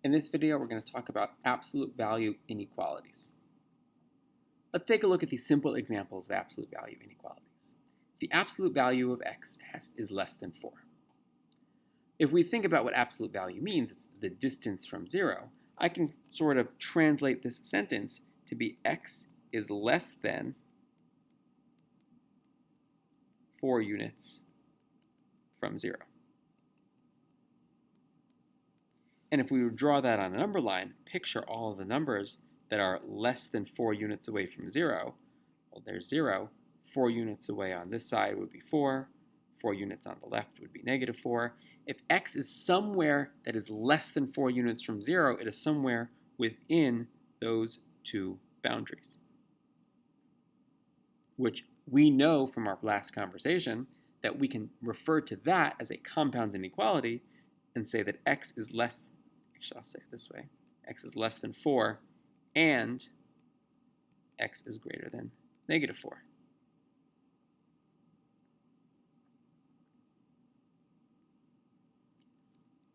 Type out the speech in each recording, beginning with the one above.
In this video, we're going to talk about absolute value inequalities. Let's take a look at these simple examples of absolute value inequalities. The absolute value of x is less than 4. If we think about what absolute value means, it's the distance from 0, I can sort of translate this sentence to be x is less than 4 units from 0. And if we would draw that on a number line, picture all of the numbers that are less than 4 units away from 0. Well, there's 0. 4 units away on this side would be 4. 4 units on the left would be negative 4. If x is somewhere that is less than 4 units from 0, it is somewhere within those two boundaries, which we know from our last conversation that we can refer to that as a compound inequality and say that x is less, actually I'll say it this way, x is less than 4 and x is greater than negative 4.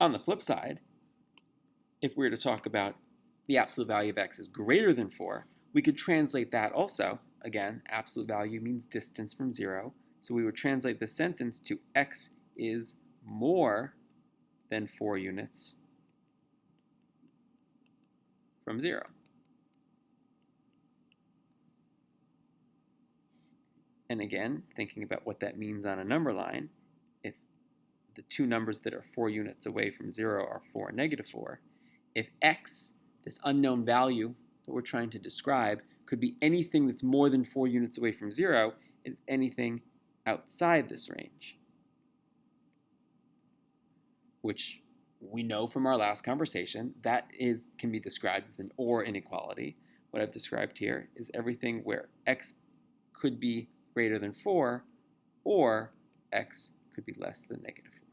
On the flip side, if we were to talk about the absolute value of x is greater than 4, we could translate that also. Again, absolute value means distance from 0. So we would translate this sentence to x is more than 4 units from 0. And again, thinking about what that means on a number line, if the two numbers that are 4 units away from 0 are 4 and negative 4, if x, this unknown value that we're trying to describe, could be anything that's more than 4 units away from 0, it's anything outside this range, which we know from our last conversation that can be described with an OR inequality. What I've described here is everything where x could be greater than 4 or x could be less than negative 4.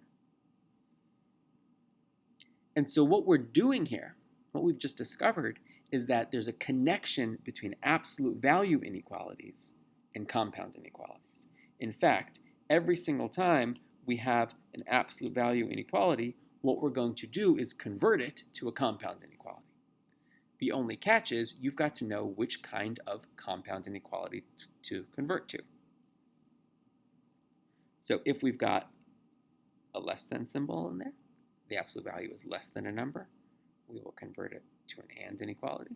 And so what we're doing here, what we've just discovered, is that there's a connection between absolute value inequalities and compound inequalities. In fact, every single time we have an absolute value inequality, what we're going to do is convert it to a compound inequality. The only catch is you've got to know which kind of compound inequality to convert to. So if we've got a less than symbol in there, the absolute value is less than a number, we will convert it to an AND inequality.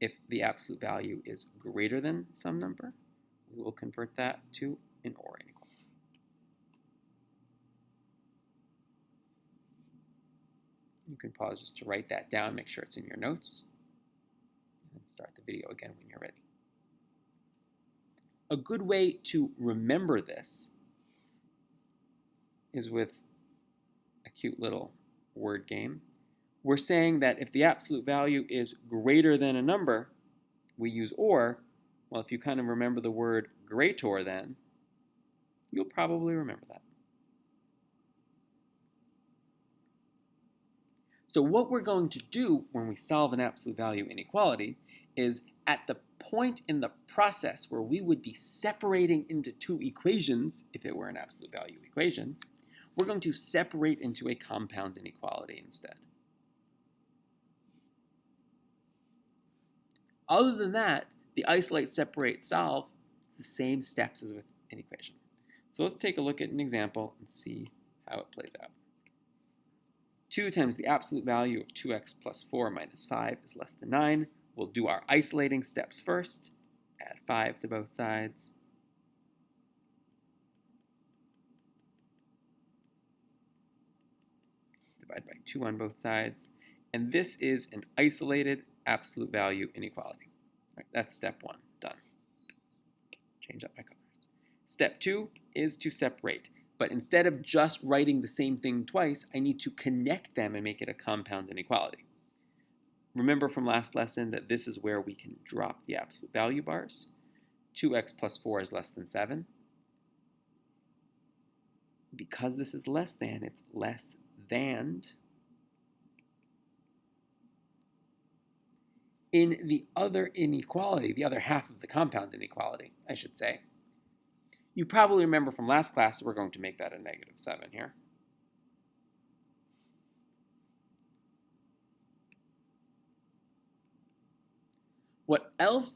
If the absolute value is greater than some number, we will convert that to an OR inequality. You can pause just to write that down, make sure it's in your notes, and then start the video again when you're ready. A good way to remember this is with a cute little word game. We're saying that if the absolute value is greater than a number, we use OR. Well, if you kind of remember the word greater than, you'll probably remember that. So what we're going to do when we solve an absolute value inequality is at the point in the process where we would be separating into two equations, if it were an absolute value equation, we're going to separate into a compound inequality instead. Other than that, the isolate, separate, solve, the same steps as with an equation. So let's take a look at an example and see how it plays out. 2 times the absolute value of 2x plus 4 minus 5 is less than 9. We'll do our isolating steps first. Add 5 to both sides. Divide by 2 on both sides. And this is an isolated absolute value inequality. Right, that's step 1, done. Change up my colors. Step 2 is to separate. But instead of just writing the same thing twice, I need to connect them and make it a compound inequality. Remember from last lesson that this is where we can drop the absolute value bars. 2x plus 4 is less than 7. Because this is less than, it's less than. In the other inequality, the other half of the compound inequality, I should say, you probably remember from last class that we're going to make that a negative 7 here.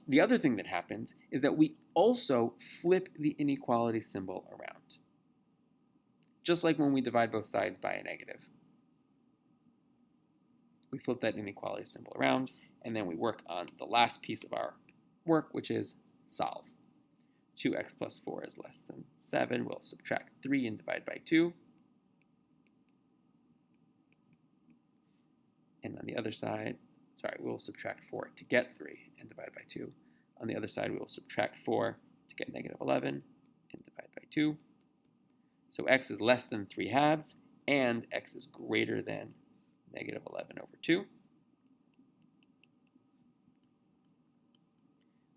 The other thing that happens is that we also flip the inequality symbol around. Just like when we divide both sides by a negative. We flip that inequality symbol around, and then we work on the last piece of our work, which is solve. 2x plus 4 is less than 7. We'll subtract 3 and divide by 2. And on the other side, we'll subtract 4 to get 3 and divide by 2. On the other side, we will subtract 4 to get negative 11 and divide by 2. So x is less than 3 halves, and x is greater than negative 11 over 2.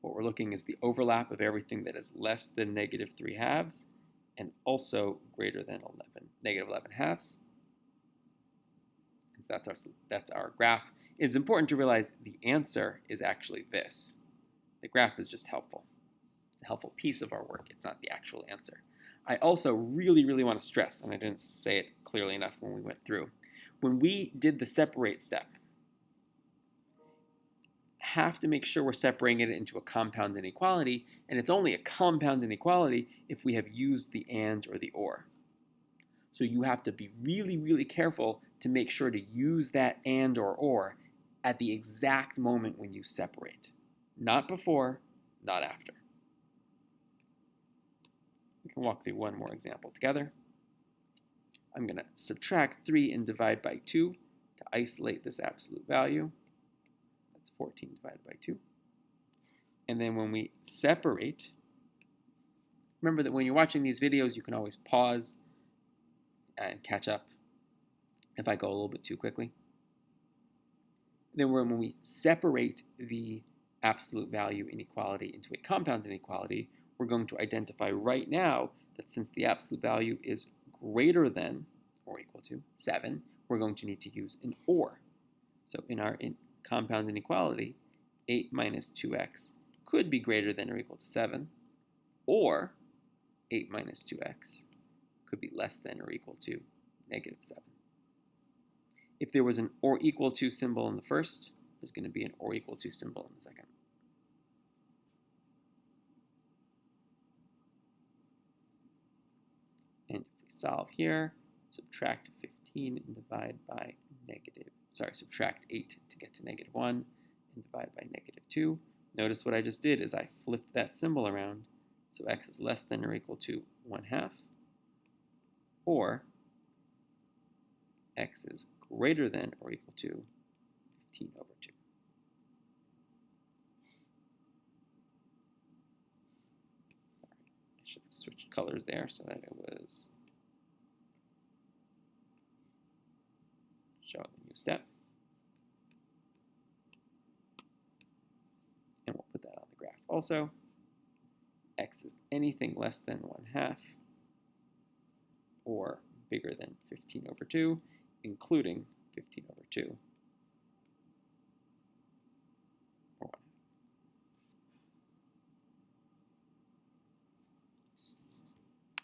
What we're looking is the overlap of everything that is less than negative 3 halves and also greater than negative 11 halves. And so that's our graph. It's important to realize the answer is actually this. The graph is just helpful. It's a helpful piece of our work. It's not the actual answer. I also really, really want to stress, and I didn't say it clearly enough when we went through, when we did the separate step, have to make sure we're separating it into a compound inequality, and it's only a compound inequality if we have used the and or the or. So you have to be really, really careful to make sure to use that and or at the exact moment when you separate. Not before, not after. We can walk through one more example together. I'm going to subtract 3 and divide by 2 to isolate this absolute value. That's 14 divided by 2. And then when we separate, remember that when you're watching these videos, you can always pause and catch up if I go a little bit too quickly. Then when we separate the absolute value inequality into a compound inequality, we're going to identify right now that since the absolute value is greater than or equal to 7, we're going to need to use an or. So in our compound inequality, 8 minus 2x could be greater than or equal to 7, or 8 minus 2x could be less than or equal to negative 7. If there was an or equal to symbol in the first, there's going to be an or equal to symbol in the second. And if we solve here, subtract 15 and divide by subtract 8 to get to negative 1 and divide by negative 2. Notice what I just did is I flipped that symbol around. So x is less than or equal to 1/2, or x is greater than or equal to 15 over 2. I should have switched colors there so that it was showing the new step. And we'll put that on the graph also. X is anything less than 1/2 or bigger than 15 over 2, including 15 over 2.